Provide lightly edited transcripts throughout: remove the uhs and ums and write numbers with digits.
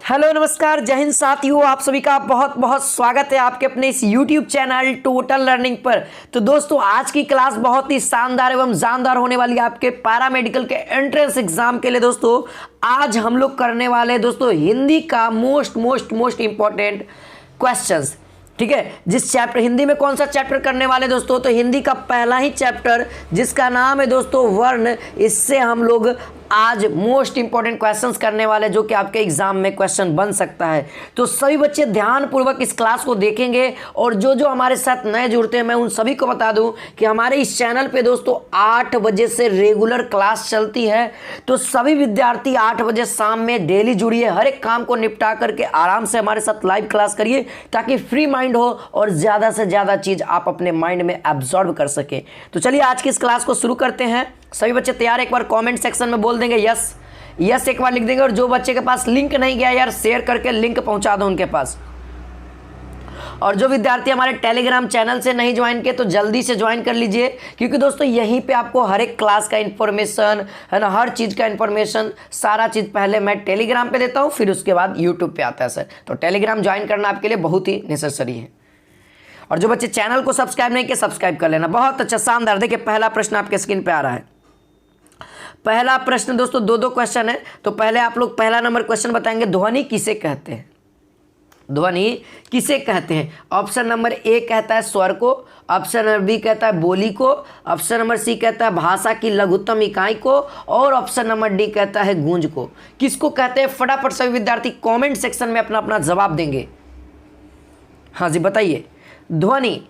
Hello नमस्कार जय हिंद साथियों, आप सभी का बहुत बहुत स्वागत है आपके अपने इस YouTube चैनल टोटल लर्निंग पर। तो दोस्तों आज की क्लास बहुत ही शानदार एवं जानदार होने वाली है आपके पैरामेडिकल के एंट्रेंस एग्जाम के लिए। दोस्तों आज हम लोग करने वाले हैं दोस्तों हिंदी का मोस्ट इंपॉर्टेंट क्वेश्चंस। ठीक है, जिस चैप्टर हिंदी में कौन सा चैप्टर करने वाले दोस्तों, तो हिंदी का पहला ही चैप्टर जिसका नाम है दोस्तों वर्ण। इससे हम लोग आज मोस्ट इंपॉर्टेंट क्वेश्चंस करने वाले जो कि आपके एग्जाम में क्वेश्चन बन सकता है। तो सभी बच्चे ध्यानपूर्वक इस क्लास को देखेंगे और जो जो हमारे साथ नए जुड़ते हैं मैं उन सभी को बता दूं कि हमारे इस चैनल पे दोस्तों 8 बजे से रेगुलर क्लास चलती है। तो सभी विद्यार्थी 8 बजे शाम में डेली जुड़िए, हर एक काम को निपटा करके आराम से हमारे साथ लाइव क्लास करिए ताकि फ्री माइंड हो और ज़्यादा से ज़्यादा चीज़ आप अपने माइंड में एब्जॉर्ब कर सकें। तो चलिए आज की इस क्लास को शुरू करते हैं। सभी बच्चे तैयार? एक बार कमेंट सेक्शन में बोल देंगे यस एक बार लिख देंगे। और जो बच्चे के पास लिंक नहीं गया यार शेयर करके लिंक पहुंचा दो उनके पास। और जो विद्यार्थी हमारे टेलीग्राम चैनल से नहीं ज्वाइन किए तो जल्दी से ज्वाइन कर लीजिए, क्योंकि दोस्तों यहीं पे आपको हर एक क्लास का इन्फॉर्मेशन है ना, हर चीज़ का इन्फॉर्मेशन सारा चीज़ पहले मैं टेलीग्राम पे देता हूँ, फिर उसके बाद यूट्यूब पे आता है सर। तो टेलीग्राम ज्वाइन करना आपके लिए बहुत ही नेसेसरी है। और जो बच्चे चैनल को सब्सक्राइब नहीं किए सब्सक्राइब कर लेना। बहुत अच्छा शानदार। देखिए पहला प्रश्न आपके स्क्रीन पे आ रहा है। पहला प्रश्न दोस्तों दो क्वेश्चन है, तो पहले आप लोग पहला नंबर क्वेश्चन बताएंगे, ध्वनि किसे कहते हैं? ध्वनि किसे कहते हैं? ऑप्शन नंबर ए कहता है स्वर को, ऑप्शन नंबर बी कहता है बोली को, ऑप्शन नंबर सी कहता है भाषा की लघुत्तम इकाई को, और ऑप्शन नंबर डी कहता है गूंज को। किसको कहते हैं? फटाफट सभी विद्यार्थी कमेंट सेक्शन में अपना अपना जवाब देंगे। हाँ जी बताइए। ध्वनि।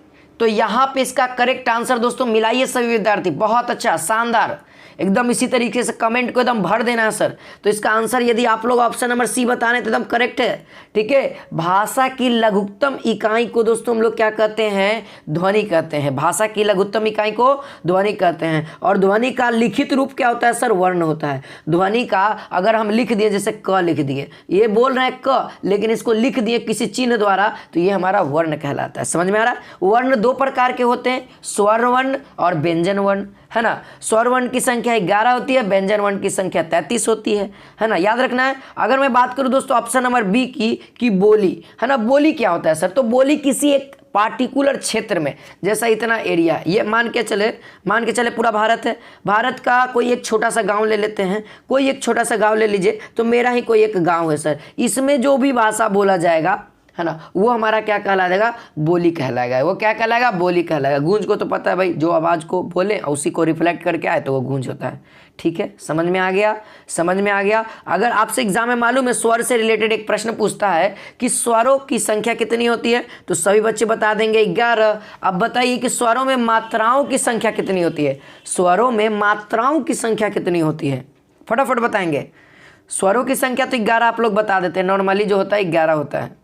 तो यहाँ पे इसका करेक्ट आंसर दोस्तों मिलाइए सभी विद्यार्थी। बहुत अच्छा शानदार, एकदम इसी तरीके से कमेंट को एकदम भर देना है सर। तो इसका आंसर यदि आप लोग ऑप्शन नंबर सी बता रहे हैं तो एकदम करेक्ट है। ठीक है, भाषा की लघुत्तम इकाई को दोस्तों हम लोग क्या कहते हैं? ध्वनि कहते हैं। भाषा की लघुत्तम इकाई को ध्वनि कहते हैं। और ध्वनि का लिखित रूप क्या होता है सर? वर्ण होता है। ध्वनि का अगर हम लिख दिए, जैसे क लिख दिए, ये बोल रहे हैं क, लेकिन इसको लिख दिए किसी चिन्ह द्वारा, तो ये हमारा वर्ण कहलाता है। समझ में आ रहा है? वर्ण दो प्रकार के होते हैं, स्वर वर्ण और व्यंजन वर्ण, है ना। स्वर वर्ण की संख्या 11 होती है, व्यंजन वर्ण की संख्या 33 होती है ना। याद रखना है। अगर मैं बात करूं दोस्तों ऑप्शन नंबर बी की बोली, है ना। बोली क्या होता है सर? तो बोली किसी एक पार्टिकुलर क्षेत्र में, जैसा इतना एरिया, ये मान के चले पूरा भारत है, भारत का कोई एक छोटा सा गांव ले लेते हैं, कोई एक छोटा सा गांव ले लीजिए, तो मेरा ही कोई एक गांव है सर, इसमें जो भी भाषा बोला जाएगा, है ना, वो हमारा क्या कहलाएगा? बोली कहलाएगा। वो क्या कहलाएगा? बोली कहलाएगा। गूंज को तो पता है भाई, जो आवाज़ को बोले उसी को रिफ्लेक्ट करके आए तो वो गूंज होता है। ठीक है, समझ में आ गया? समझ में आ गया। अगर आपसे एग्जाम में मालूम है स्वर से रिलेटेड एक प्रश्न पूछता है कि स्वरों की संख्या कितनी होती है, तो सभी बच्चे बता देंगे 11। अब बताइए कि स्वरों में मात्राओं की संख्या कितनी होती है? स्वरों में मात्राओं की संख्या कितनी होती है? फटाफट बताएंगे। स्वरों की संख्या तो 11 आप लोग बता देते हैं, नॉर्मली जो होता है 11 होता है।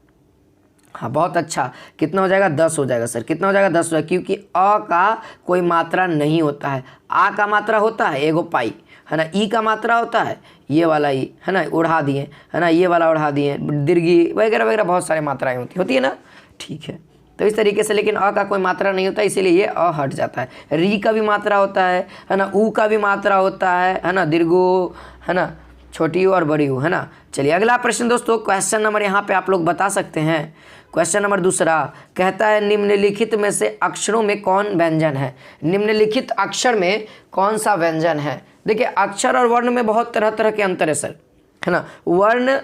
हाँ बहुत अच्छा। कितना हो जाएगा? 10 हो जाएगा सर। कितना हो जाएगा? 10 हो जाएगा, क्योंकि अ का कोई मात्रा नहीं होता है। आ का मात्रा होता है एगो पाई, है ना। ई का मात्रा होता है ये वाला ई, है ना, उड़ा दिए, है ना, ये वाला उड़ा दिए, दीर्घी वगैरह वगैरह बहुत सारी मात्राएं होती है ना। ठीक है, तो इस तरीके से, लेकिन अ का कोई मात्रा नहीं होता इसीलिए ये अ हट जाता है। री का भी मात्रा होता है ना, ऊ का भी मात्रा होता है ना, दीर्घो, है ना, छोटी और बड़ी हो, है ना। चलिए अगला प्रश्न दोस्तों, क्वेश्चन नंबर यहाँ पे आप लोग बता सकते हैं। क्वेश्चन नंबर दूसरा कहता है निम्नलिखित में से अक्षरों में कौन व्यंजन है? निम्नलिखित अक्षर में कौन सा व्यंजन है? देखिए अक्षर और वर्ण में बहुत तरह तरह के अंतर है सर, है ना। वर्ण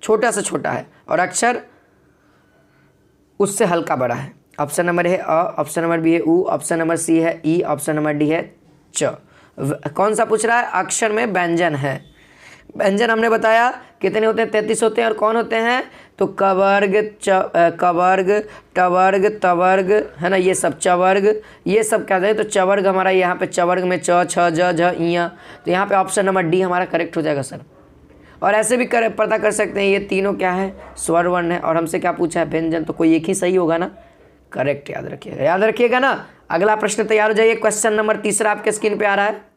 छोटा से छोटा है और अक्षर उससे हल्का बड़ा है। ऑप्शन नंबर है अ, ऑप्शन नंबर बी है ऊ, ऑप्शन नंबर सी है ई, ऑप्शन नंबर डी है च। कौन सा पूछ रहा है? अक्षर में व्यंजन है। व्यंजन हमने बताया कितने होते हैं? 33 होते हैं। और कौन होते हैं? तो कवर्ग, कवर्ग, टवर्ग, तवर्ग, है ना, ये सब चवर्ग, ये सब क्या है? तो चवर्ग हमारा यहाँ पे चवर्ग में च, छ, ज, झ, इया, तो यहाँ पे ऑप्शन नंबर डी हमारा करेक्ट हो जाएगा सर। और ऐसे भी पता कर सकते हैं ये तीनों क्या है? स्वर वर्ण है। और हमसे क्या पूछा है? व्यंजन, तो कोई एक ही सही होगा ना। करेक्ट, याद रखिएगा ना। अगला प्रश्न तैयार हो जाइए। क्वेश्चन नंबर तीसरा आपके स्क्रीन पे आ रहा है।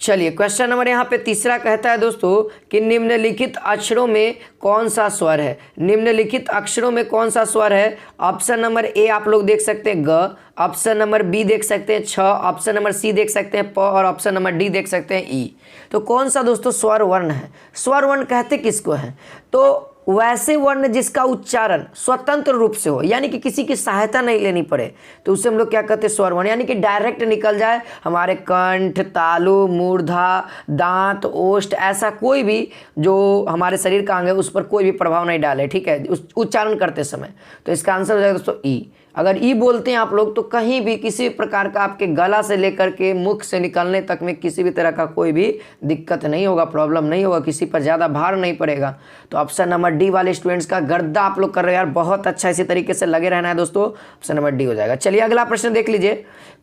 चलिए क्वेश्चन नंबर यहाँ पे तीसरा कहता है दोस्तों कि निम्नलिखित अक्षरों में कौन सा स्वर है? निम्नलिखित अक्षरों में कौन सा स्वर है? ऑप्शन नंबर ए आप लोग देख सकते हैं ग, ऑप्शन नंबर बी देख सकते हैं छ, ऑप्शन नंबर सी देख सकते हैं प, और ऑप्शन नंबर डी देख सकते हैं ई। तो कौन सा दोस्तों स्वर वर्ण है? स्वर वर्ण कहते किसको है? तो वैसे वर्ण जिसका उच्चारण स्वतंत्र रूप से हो, यानी कि किसी की सहायता नहीं लेनी पड़े, तो उसे हम लोग क्या कहते हैं, स्वर वर्ण, यानी कि डायरेक्ट निकल जाए हमारे कंठ, तालु, मूर्धा, दांत, ओष्ठ, ऐसा कोई भी जो हमारे शरीर का अंग है उस पर कोई भी प्रभाव नहीं डाले, ठीक है, उच्चारण करते समय। तो इसका आंसर हो जाएगा दोस्तों ई। अगर ई बोलते हैं आप लोग तो कहीं भी किसी प्रकार का आपके गला से लेकर के मुख से निकलने तक में किसी भी तरह का कोई भी दिक्कत नहीं होगा, प्रॉब्लम नहीं होगा, किसी पर ज़्यादा भार नहीं पड़ेगा। तो ऑप्शन नंबर डी वाले स्टूडेंट्स का गर्दा आप लोग कर रहे हैं यार, बहुत अच्छा, इसी तरीके से लगे रहना है दोस्तों, ऑप्शन नंबर डी हो जाएगा। चलिए अगला प्रश्न देख लीजिए,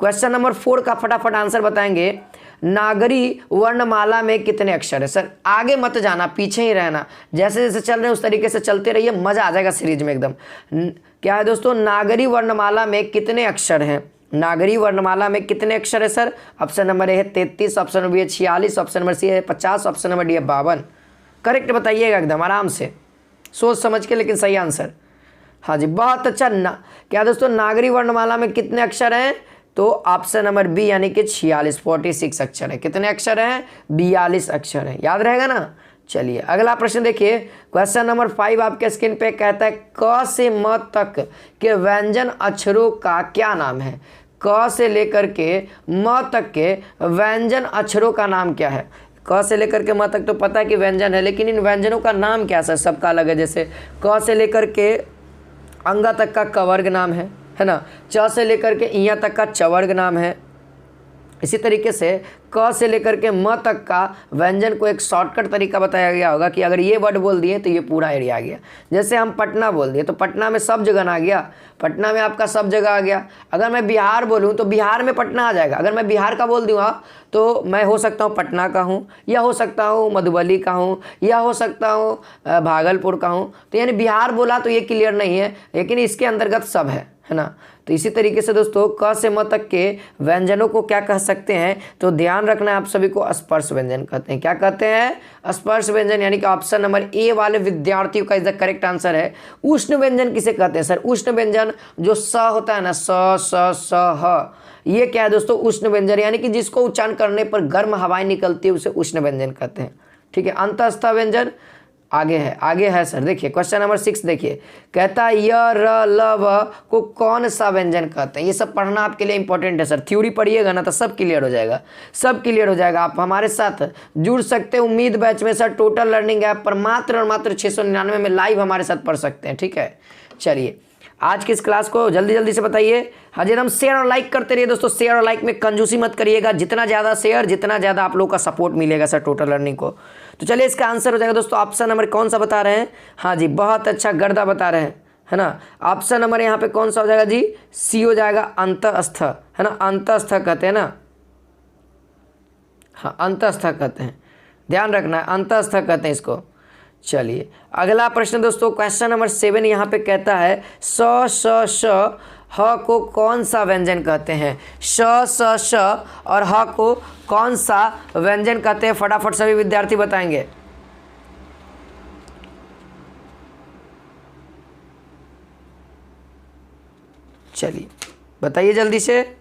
क्वेश्चन नंबर 4 का फटाफट आंसर बताएंगे। नागरी वर्णमाला में कितने अक्षर है? सर आगे मत जाना, पीछे ही रहना, जैसे जैसे चल रहे हैं उस तरीके से चलते रहिए, मजा आ जाएगा सीरीज में एकदम। क्या है दोस्तों, नागरी वर्णमाला में कितने अक्षर हैं? नागरी वर्णमाला में कितने अक्षर है सर? ऑप्शन नंबर ए है 33, ऑप्शन नंबर बी है 46, ऑप्शन नंबर सी है 50, ऑप्शन नंबर डी है 52। करेक्ट बताइएगा एकदम आराम से, सोच समझ के, लेकिन सही आंसर। हाँ जी, बहुत अच्छा। क्या दोस्तों, नागरी वर्णमाला में कितने अक्षर हैं? तो ऑप्शन नंबर बी यानी कि 46 अक्षर है। कितने अक्षर हैं? 42 अक्षर है, याद रहेगा ना। चलिए अगला प्रश्न देखिए, क्वेश्चन नंबर 5 आपके स्क्रीन पे कहता है क से म तक के व्यंजन अक्षरों का क्या नाम है? क से लेकर के म तक के व्यंजन अक्षरों का नाम क्या है? क से लेकर के म तक तो पता है कि व्यंजन है, लेकिन इन व्यंजनों का नाम क्या सर? सबका अलग है। जैसे क से लेकर के अंगा तक का कवर्ग नाम है ना। च से लेकर के इया तक का चवर्ग नाम है। इसी तरीके से क से लेकर के म तक का व्यंजन को एक शॉर्टकट तरीका बताया गया होगा कि अगर ये वर्ड बोल दिए तो ये पूरा एरिया आ गया। जैसे हम पटना बोल दिए तो पटना में सब जगह आ गया, पटना में आपका सब जगह आ गया। अगर मैं बिहार बोलूँ तो बिहार में पटना आ जाएगा। अगर मैं बिहार का बोल दूँगा तो मैं हो सकता हूँ पटना का हूँ, या हो सकता हूँ मधुबनी का हूँ, या हो सकता हूँ भागलपुर का हूँ। तो यानी बिहार बोला तो ये क्लियर नहीं है, लेकिन इसके अंतर्गत सब है ना। तो इसी तरीके से दोस्तों क से म तक के व्यंजनों को क्या कह सकते हैं? तो ध्यान रखना है आप सभी को, स्पर्श व्यंजन कहते हैं। क्या कहते हैं? स्पर्श व्यंजन, यानी कि ऑप्शन नंबर ए वाले विद्यार्थियों का इसका करेक्ट आंसर है। उष्ण व्यंजन किसे कहते हैं सर? उष्ण व्यंजन जो स होता है ना, स ह, ये क्या है दोस्तों? उष्ण व्यंजन, यानी कि जिसको उच्चारण करने पर गर्म हवाएं निकलती है उसे उष्ण व्यंजन कहते हैं। ठीक है, अंतस्थ व्यंजन आगे है सर। देखिए क्वेश्चन नंबर 6 देखिए, कहता है य र ल व को कौन सा व्यंजन कहते हैं? ये सब पढ़ना आपके लिए इंपॉर्टेंट है सर। थ्योरी पढ़िएगा ना तो सब क्लियर हो जाएगा, सब क्लियर हो जाएगा। आप हमारे साथ जुड़ सकते हैं उम्मीद बैच में सर, टोटल लर्निंग ऐप पर मात्र और मात्र 699 में लाइव हमारे साथ पढ़ सकते हैं। ठीक है, चलिए आज की इस क्लास को जल्दी जल्दी से बताइए। हाजिर हम शेयर और लाइक करते रहिए दोस्तों, शेयर और लाइक में कंजूसी मत करिएगा। जितना ज़्यादा शेयर जितना ज़्यादा आप लोगों का सपोर्ट मिलेगा सर टोटल लर्निंग को। तो चलिए इसका आंसर हो जाएगा दोस्तों, ऑप्शन नंबर कौन सा बता रहे हैं? हाँ जी, बहुत अच्छा, गर्दा बता रहे हैं, है ना। ऑप्शन नंबर यहाँ पे कौन सा हो जाएगा जी? सी हो जाएगा, अंतस्थ, है ना। अंतस्थ कहते हैं ना, हाँ अंतस्थ कहते हैं, ध्यान रखना है, अंतस्थ कहते हैं इसको। चलिए अगला प्रश्न दोस्तों, क्वेश्चन नंबर 7 यहाँ पे कहता है स श श ह को कौन सा व्यंजन कहते हैं? श स श और ह को कौन सा व्यंजन कहते हैं? फटाफट सभी विद्यार्थी बताएंगे। चलिए बताइए जल्दी से।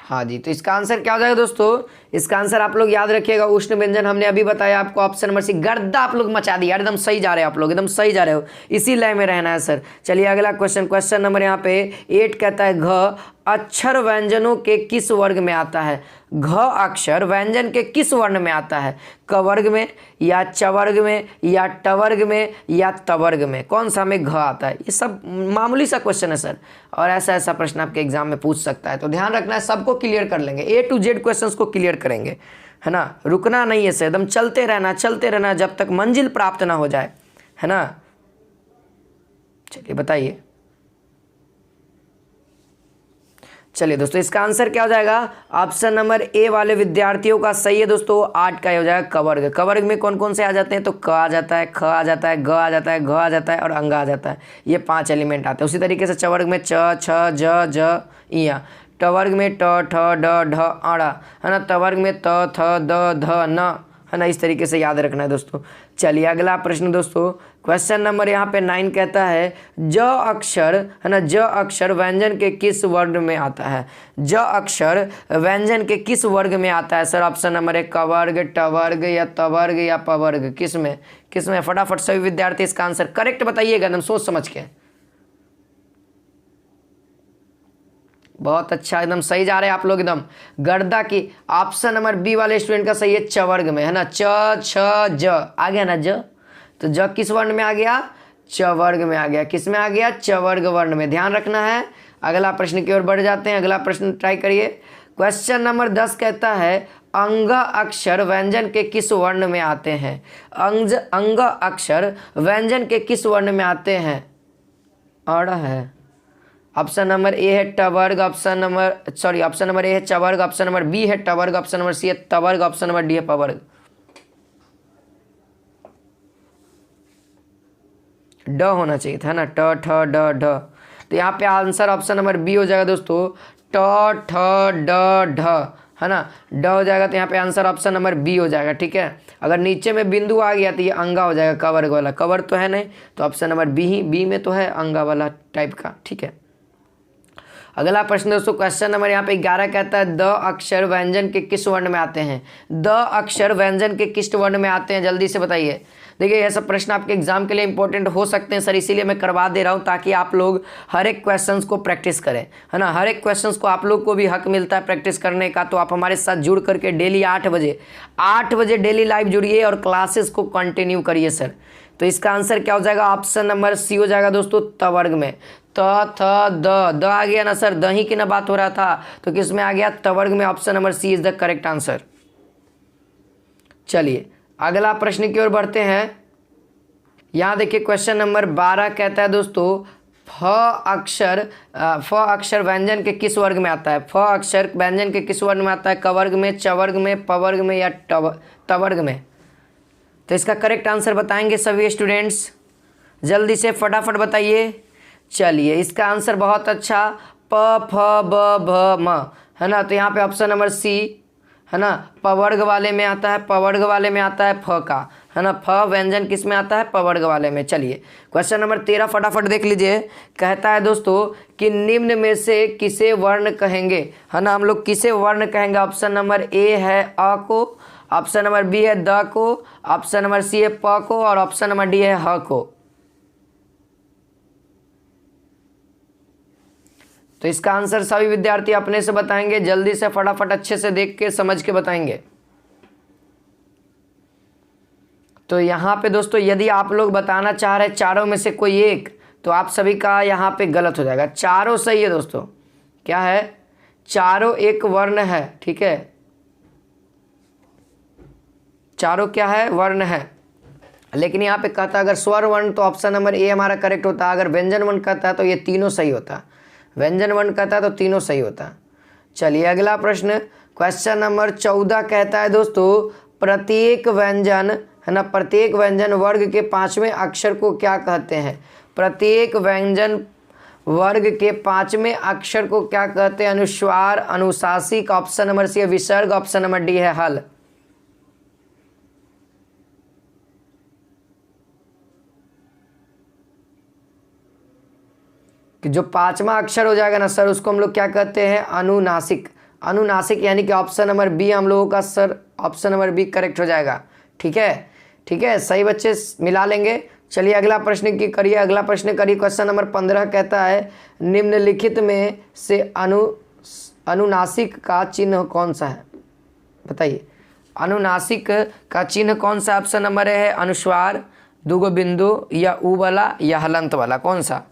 हाँ जी, तो इसका आंसर क्या हो जाएगा दोस्तों? इसका आंसर आप लोग याद रखिएगा, उष्ण व्यंजन हमने अभी बताया आपको, ऑप्शन नंबर सी। गर्दा आप लोग मचा दिया, एकदम सही जा रहे हो आप लोग, एकदम सही जा रहे हो, इसी लाइन में रहना है सर। चलिए अगला क्वेश्चन नंबर यहाँ पे 8 कहता है घ अक्षर व्यंजनों के किस वर्ग में आता है? घ अक्षर व्यंजन के किस वर्ण में आता है? क वर्ग में, या च वर्ग में, या ट वर्ग में, या त वर्ग में? कौन सा में घ आता है? ये सब मामूली सा क्वेश्चन है सर, और ऐसा प्रश्न आपके एग्जाम में पूछ सकता है। तो ध्यान रखना है, सबको क्लियर कर लेंगे, A to Z क्वेश्चंस को क्लियर करेंगे, है ना। रुकना नहीं है सर, एकदम चलते रहना जब तक मंजिल प्राप्त ना हो जाए, है ना। चलिए बताइए। चलिए दोस्तों इसका आंसर क्या हो जाएगा? ऑप्शन नंबर ए वाले विद्यार्थियों का सही है दोस्तों, 8 का हो जाएगा कवर्ग। कवर्ग में कौन कौन से आ जाते हैं? तो क आ जाता है, ख आ जाता है, ग आ जाता है, घ आ जाता है और अंग आ जाता है। ये 5 एलिमेंट आते हैं। उसी तरीके से चवर्ग में च छ ज ज इया, टवर्ग में ट ठ ड ढ अड़ा, है ना। तवर्ग में त थ द ध न, है ना, इस तरीके से याद रखना है दोस्तों। चलिए अगला प्रश्न दोस्तों, क्वेश्चन नंबर यहाँ पे 9 कहता है ज अक्षर, है ना, ज अक्षर व्यंजन के किस वर्ग में आता है? ज अक्षर व्यंजन के किस वर्ग में आता है सर? ऑप्शन नंबर 1 क वर्ग, ट वर्ग या त वर्ग या प वर्ग, किस में? फटाफट सभी विद्यार्थी इसका आंसर करेक्ट बताइएगा एकदम सोच समझ के। बहुत अच्छा, एकदम सही जा रहे हैं आप लोग एकदम। गर्दा की ऑप्शन नंबर बी वाले स्टूडेंट का सही है, च वर्ग में, है ना, च छ ज आ गया ना ज, तो ज किस वर्ण में आ गया? च वर्ग में आ गया। किस में आ गया? च वर्ग वर्ण में, ध्यान रखना है। अगला प्रश्न की ओर बढ़ जाते हैं, अगला प्रश्न ट्राई करिए। क्वेश्चन नंबर 10 कहता है अंग अक्षर व्यंजन के किस वर्ण में आते हैं? अंग अक्षर व्यंजन के किस वर्ण में आते हैं? अड़ है। ऑप्शन नंबर ए है ट वर्ग, ऑप्शन नंबर ए है च वर्ग, ऑप्शन नंबर बी है ट वर्ग, ऑप्शन नंबर सी है त वर्ग, ऑप्शन नंबर डी है प वर्ग। ड होना चाहिए था ना, ट ठ ड ढ, तो यहाँ पे आंसर ऑप्शन नंबर बी हो जाएगा दोस्तों, ट ठ ड ढ, है ना, ड हो जाएगा, तो यहाँ पे आंसर ऑप्शन नंबर बी हो जाएगा। ठीक है, अगर नीचे में बिंदु आ गया तो ये अंगा हो जाएगा, क वर्ग वाला, कवर तो है नहीं, तो ऑप्शन नंबर बी में तो है अंगा वाला टाइप का। ठीक है, अगला प्रश्न दोस्तों, क्वेश्चन नंबर यहाँ पे 11 कहता है द अक्षर व्यंजन के किस वर्ण में आते हैं? द अक्षर व्यंजन के किस वर्ण में आते हैं, जल्दी से बताइए। देखिए यह सब प्रश्न आपके एग्जाम के लिए इंपॉर्टेंट हो सकते हैं सर, इसीलिए मैं करवा दे रहा हूँ ताकि आप लोग हर एक क्वेश्चंस को प्रैक्टिस करें, है ना, हर एक क्वेश्चंस को आप लोग को भी हक मिलता है प्रैक्टिस करने का। तो आप हमारे साथ जुड़ करके डेली 8 बजे डेली लाइव जुड़िए और क्लासेस को कंटिन्यू करिए सर। तो इसका आंसर क्या हो जाएगा? ऑप्शन नंबर सी हो जाएगा दोस्तों, त वर्ग में। त थ द आ गया ना सर, दही की ना बात हो रहा था, तो किस में आ गया? त वर्ग में। Option number C is the correct answer. चलिए अगला प्रश्न की ओर बढ़ते हैं। यहाँ देखिए क्वेश्चन नंबर 12 कहता है दोस्तों फ अक्षर व्यंजन के किस वर्ग में आता है? फ अक्षर व्यंजन के किस वर्ग में आता है? क वर्ग में, च वर्ग में, प वर्ग में या त वर्ग में? तो इसका करेक्ट आंसर बताएंगे सभी स्टूडेंट्स, जल्दी से फटाफट बताइए। चलिए इसका आंसर बहुत अच्छा, प फ ब भ म, है ना, तो यहाँ पे ऑप्शन नंबर सी, है ना, प वर्ग वाले में आता है, प वर्ग वाले में आता है फ का, है ना, फ व्यंजन किस में आता है? प वर्ग वाले में। चलिए क्वेश्चन नंबर 13 फटाफट देख लीजिए, कहता है दोस्तों कि निम्न में से किसे वर्ण कहेंगे, है ना, हम लोग किसे वर्ण कहेंगे? ऑप्शन नंबर ए है अ को, ऑप्शन नंबर बी है द को, ऑप्शन नंबर सी है प को और ऑप्शन नंबर डी है ह को। तो इसका आंसर सभी विद्यार्थी अपने से बताएंगे, जल्दी से फटाफट अच्छे से देख के समझ के बताएंगे। तो यहाँ पे दोस्तों यदि आप लोग बताना चाह रहे हैं चारों में से कोई एक, तो आप सभी का यहाँ पे गलत हो जाएगा। चारों सही है दोस्तों, क्या है? चारों एक वर्ण है। ठीक है, चारों क्या है? वर्ण है। लेकिन यहाँ पे कहता है अगर स्वर वर्ण तो ऑप्शन नंबर ए हमारा करेक्ट होता है, अगर व्यंजन वर्ण कहता है तो ये तीनों सही होता है, व्यंजन वर्ण कहता है तो तीनों सही होता है। चलिए अगला प्रश्न, क्वेश्चन नंबर 14 कहता है दोस्तों प्रत्येक व्यंजन, है ना, प्रत्येक व्यंजन वर्ग के 5वें अक्षर को क्या कहते हैं? प्रत्येक व्यंजन वर्ग के 5वें अक्षर को क्या कहते हैं? अनुस्वार, अनुशासिक, ऑप्शन नंबर सी है विसर्ग, ऑप्शन नंबर डी है हल। कि जो 5वां अक्षर हो जाएगा ना सर, उसको हम लोग क्या कहते हैं? अनुनासिक। अनुनासिक यानी कि ऑप्शन नंबर बी हम लोगों का sir, option number B correct हो जाएगा। ठीक है, ठीक है, सही बच्चे मिला लेंगे। चलिए अगला प्रश्न की करिए, अगला प्रश्न करिए। क्वेश्चन नंबर 15 कहता है निम्नलिखित में से अनुनासिक का चिन्ह कौन सा है? बताइए, अनुनासिक का चिन्ह कौन सा? ऑप्शन नंबर है अनुस्वार, दुगो बिंदु या ऊ वाला या हलंत वाला, कौन सा?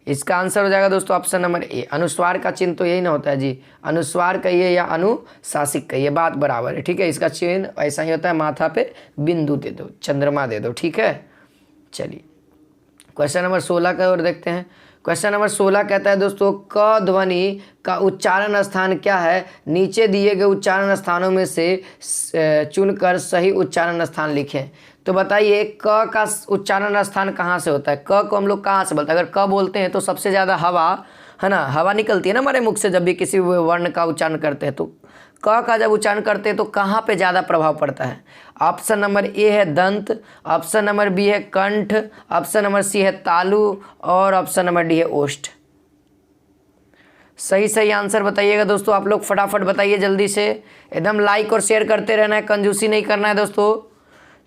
इसका आंसर हो जाएगा दोस्तों ऑप्शन नंबर ए, अनुस्वार का चिन्ह तो यही ना होता है जी, अनुस्वार कहिए या अनुशासिक कहिए, बात बराबर है। ठीक है, इसका चिन्ह ऐसा ही होता है, माथा पे बिंदु दे दो, चंद्रमा दे दो। ठीक है, चलिए क्वेश्चन नंबर 16 का और देखते हैं। क्वेश्चन नंबर 16 कहता है दोस्तों क ध्वनि का उच्चारण स्थान क्या है? नीचे दिए गए उच्चारण स्थानों में से चुनकर सही उच्चारण स्थान लिखें। तो बताइए क का उच्चारण स्थान कहाँ से होता है? क को हम लोग कहाँ से बोलते हैं? अगर क बोलते हैं तो सबसे ज़्यादा हवा है ना, हवा निकलती है ना हमारे मुख से जब भी किसी वर्ण का उच्चारण करते हैं, तो क का जब उच्चारण करते हैं तो कहाँ पे ज़्यादा प्रभाव पड़ता है? ऑप्शन नंबर ए है दंत, ऑप्शन नंबर बी है कंठ, ऑप्शन नंबर सी है तालु और ऑप्शन नंबर डी है ओष्ठ। सही सही आंसर बताइएगा दोस्तों, आप लोग फटाफट बताइए जल्दी से, एकदम लाइक और शेयर करते रहना है, कंजूसी नहीं करना है दोस्तों।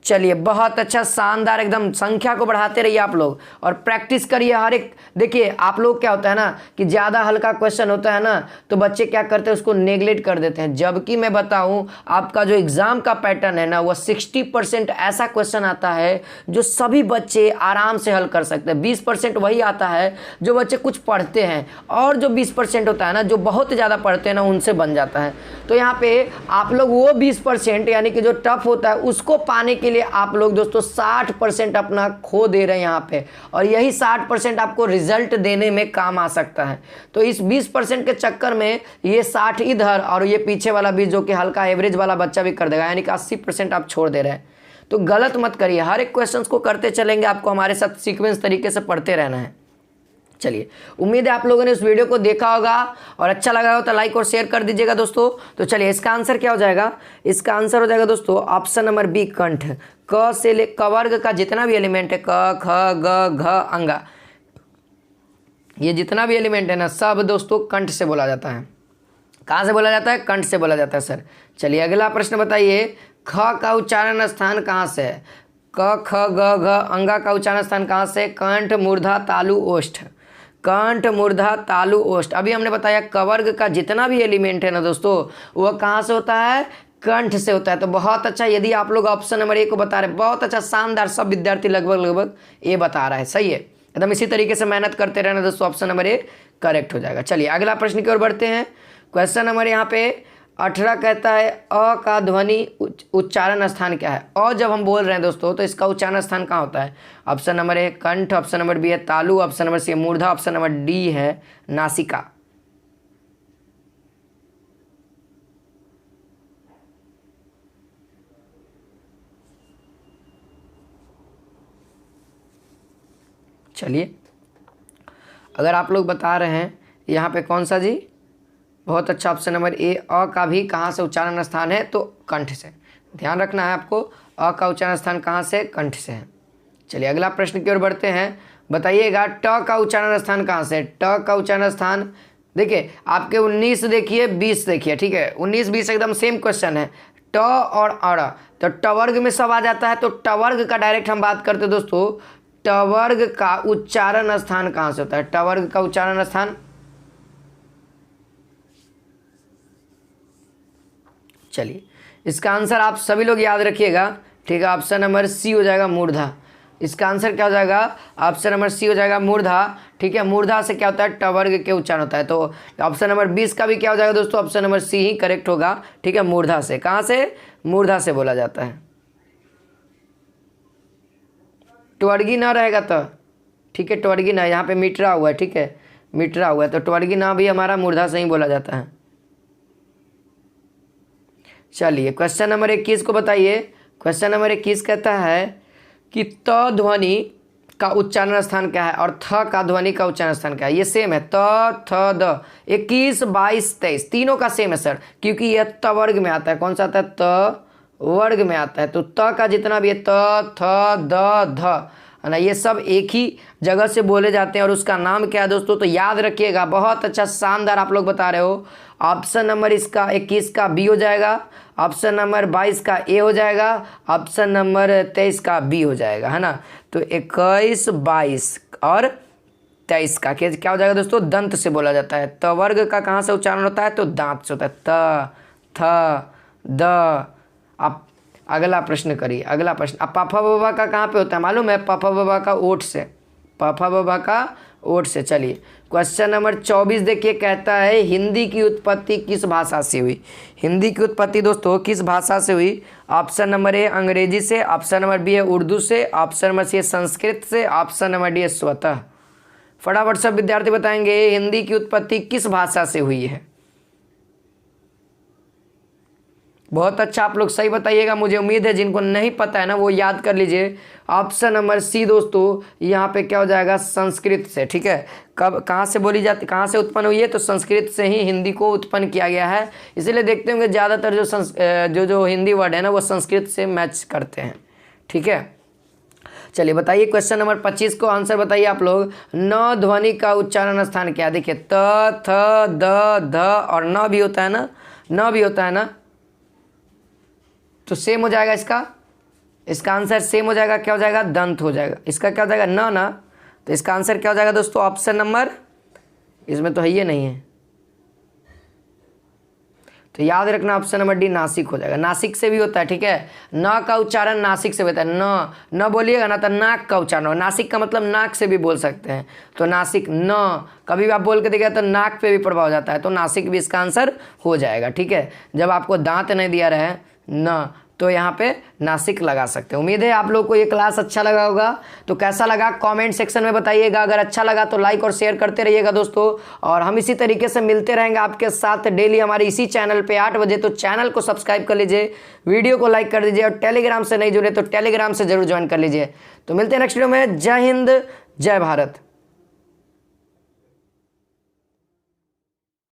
चलिए बहुत अच्छा, शानदार, एकदम संख्या को बढ़ाते रहिए आप लोग और प्रैक्टिस करिए हर एक। देखिए आप लोग क्या होता है ना कि ज़्यादा हल्का क्वेश्चन होता है ना तो बच्चे क्या करते हैं, उसको नेग्लेक्ट कर देते हैं, जबकि मैं बताऊं आपका जो एग्ज़ाम का पैटर्न है ना वह 60% ऐसा क्वेश्चन आता है जो सभी बच्चे आराम से हल कर सकते हैं। 20% वही आता है जो बच्चे कुछ पढ़ते हैं, और जो 20% होता है ना जो बहुत ज़्यादा पढ़ते हैं ना उनसे बन जाता है। तो यहाँ पे आप लोग वो 20% यानी कि जो टफ होता है उसको पाने के लिए आप लोग दोस्तों 60% अपना खो दे रहे हैं यहाँ पे, और यही 60% आपको रिजल्ट देने में काम आ सकता है। तो इस 20% के चक्कर में ये 60 इधर और ये पीछे वाला भी जो कि हल्का एवरेज वाला बच्चा भी कर देगा, यानी कि 80% आप छोड़ दे रहे हैं। तो गलत मत करिए, हर एक क्वेश्चन को करते चलेंगे, आपको हमारे साथ सीक्वेंस तरीके से पढ़ते रहना है। चलिए उम्मीद है आप लोगों ने इस वीडियो को देखा होगा और अच्छा लगा हो तो लाइक और शेयर कर दीजिएगा दोस्तों। तो चलिए इसका आंसर क्या हो जाएगा, इसका आंसर हो जाएगा दोस्तों ऑप्शन नंबर बी कंठ। क से ले क वर्ग का जितना भी एलिमेंट है, क ख ग घ अंगा, ये जितना भी एलिमेंट है ना सब दोस्तों कंठ से बोला जाता है। कहाँ से बोला जाता है? कंठ से बोला जाता है सर। चलिए अगला प्रश्न बताइए, ख का उच्चारण स्थान कहाँ से है? क ख ग घ अंगा का उच्चारण स्थान कहाँ से? कंठ, मूर्धा, तालु, ओष्ठ। कंठ, मूर्धा, तालु, ओष्ठ। अभी हमने बताया कवर्ग का जितना भी एलिमेंट है ना दोस्तों वह कहाँ से होता है? कंठ से होता है। तो बहुत अच्छा, यदि आप लोग ऑप्शन नंबर ए को बता रहे हैं, बहुत अच्छा, शानदार, सब विद्यार्थी लगभग ए बता रहा है, सही है एकदम। इसी तरीके से मेहनत करते रहना दोस्तों, ऑप्शन नंबर ए करेक्ट हो जाएगा। चलिए अगला प्रश्न की ओर बढ़ते हैं। क्वेश्चन नंबर यहाँ पे 18 कहता है अ का ध्वनि उच्चारण स्थान क्या है? अ जब हम बोल रहे हैं दोस्तों तो इसका उच्चारण स्थान कहाँ होता है? ऑप्शन नंबर ए कंठ, ऑप्शन नंबर बी है तालु, ऑप्शन नंबर सी है मूर्धा, ऑप्शन नंबर डी है नासिका। चलिए अगर आप लोग बता रहे हैं यहाँ पे कौन सा जी, बहुत अच्छा, ऑप्शन नंबर ए अ का भी कहाँ से उच्चारण स्थान है? तो कंठ से। ध्यान रखना है आपको, अ का उच्चारण स्थान कहाँ से? कंठ से है। चलिए अगला प्रश्न की ओर बढ़ते हैं। बताइएगा ट का उच्चारण स्थान कहाँ से? ट का उच्चारण स्थान देखिए आपके 19 देखिए 20 देखिए, ठीक है 19-20 एकदम सेम क्वेश्चन है। ट और अड़, तो टवर्ग में सब आ जाता है। तो टवर्ग का डायरेक्ट हम बात करते दोस्तों, टवर्ग का उच्चारण स्थान कहाँ से होता है? टवर्ग का उच्चारण स्थान, चलिए इसका आंसर आप सभी लोग याद रखिएगा, ठीक है, ऑप्शन नंबर सी हो जाएगा मूर्धा। इसका आंसर क्या हो जाएगा? ऑप्शन नंबर सी हो जाएगा मूर्धा, ठीक है। मूर्धा से क्या होता है? टवर्ग के उच्चारण होता है। तो ऑप्शन नंबर 20 का भी क्या हो जाएगा दोस्तों? ऑप्शन नंबर सी ही करेक्ट होगा, ठीक है। मूर्धा से, कहाँ से? मूर्धा से बोला जाता है। टवर्गी ना रहेगा तो ठीक है, टवर्गी ना, यहाँ पे मिटरा हुआ है, ठीक है, मिटरा हुआ है, तो टवर्गी ना भी हमारा मूर्धा से ही बोला जाता है। चलिए क्वेश्चन नंबर 21 को बताइए। क्वेश्चन नंबर 21 कहता है कि त ध्वनि का उच्चारण स्थान क्या है और थ का ध्वनि का उच्चारण स्थान क्या है? ये सेम है, त थ द। 21, 22, 23 तीनों का सेम है सर, क्योंकि यह त वर्ग में आता है। कौन सा आता है? त वर्ग में आता है। तो त का जितना भी है, त थ द ध, है ना, ये सब एक ही जगह से बोले जाते हैं और उसका नाम क्या है दोस्तों? तो याद रखिएगा, बहुत अच्छा, शानदार आप लोग बता रहे हो। ऑप्शन नंबर इसका 21 का बी हो जाएगा, ऑप्शन नंबर 22 का ए हो जाएगा, ऑप्शन नंबर 23 का बी हो जाएगा, है ना। तो 21, 22 और 23 का क्या हो जाएगा दोस्तों? दंत से बोला जाता है। त वर्ग का कहाँ से उच्चारण होता है? तो दांत से होता है। त थ द। आप अगला प्रश्न करिए, अगला प्रश्न। अब पाफा बाबा का कहाँ पे होता है मालूम है? पाफा बाबा का ओठ से, पाफा बाबा का ओठ से। चलिए क्वेश्चन नंबर 24 देखिए, कहता है हिंदी की उत्पत्ति किस भाषा से हुई? हिंदी की उत्पत्ति दोस्तों किस भाषा से हुई? ऑप्शन नंबर ए अंग्रेजी से, ऑप्शन नंबर बी है उर्दू से, ऑप्शन नंबर सी है संस्कृत से, ऑप्शन नंबर डी है स्वतः। फटाफट सब विद्यार्थी बताएंगे हिंदी की उत्पत्ति किस भाषा से हुई है। बहुत अच्छा, आप लोग सही बताइएगा। मुझे उम्मीद है जिनको नहीं पता है ना वो याद कर लीजिए। ऑप्शन नंबर सी दोस्तों, यहाँ पे क्या हो जाएगा, संस्कृत से। ठीक है, कब कहाँ से बोली जाती, कहाँ से उत्पन्न हुई है, तो संस्कृत से ही हिंदी को उत्पन्न किया गया है। इसीलिए देखते होंगे ज़्यादातर जो हिंदी वर्ड है ना वो संस्कृत से मैच करते हैं। ठीक है, चलिए बताइए क्वेश्चन नंबर 25 को आंसर बताइए आप लोग। न ध्वनि का उच्चारण स्थान क्या है? देखिए त, थ, द, ध और न भी होता है ना, न भी होता है ना, तो सेम हो जाएगा इसका आंसर सेम हो जाएगा। क्या हो जाएगा? दंत हो जाएगा। इसका क्या हो जाएगा? न ना, तो इसका आंसर क्या हो जाएगा दोस्तों? ऑप्शन नंबर, इसमें तो है ये नहीं है, तो याद रखना ऑप्शन नंबर डी नासिक हो जाएगा। नासिक से भी होता है। ठीक है, न का उच्चारण नासिक से होता है। न बोलिएगा ना तो नाक का उच्चारण हो। नासिक का मतलब नाक से भी बोल सकते हैं, तो नासिक। न कभी भी आप बोल के देखिए तो नाक पे भी प्रभाव जाता है, तो नासिक भी इसका आंसर हो जाएगा। ठीक है, जब आपको दांत नहीं दिया रहे न, तो यहाँ पे नासिक लगा सकते हैं। उम्मीद है आप लोग को ये क्लास अच्छा लगा होगा। तो कैसा लगा कमेंट सेक्शन में बताइएगा। अगर अच्छा लगा तो लाइक और शेयर करते रहिएगा दोस्तों, और हम इसी तरीके से मिलते रहेंगे आपके साथ डेली हमारे इसी चैनल पे 8 बजे। तो चैनल को सब्सक्राइब कर लीजिए, वीडियो को लाइक कर दीजिए, और टेलीग्राम से नहीं जुड़े तो टेलीग्राम से जरूर ज्वाइन कर लीजिए। तो मिलते हैं नेक्स्ट वीडियो में। जय हिंद, जय भारत।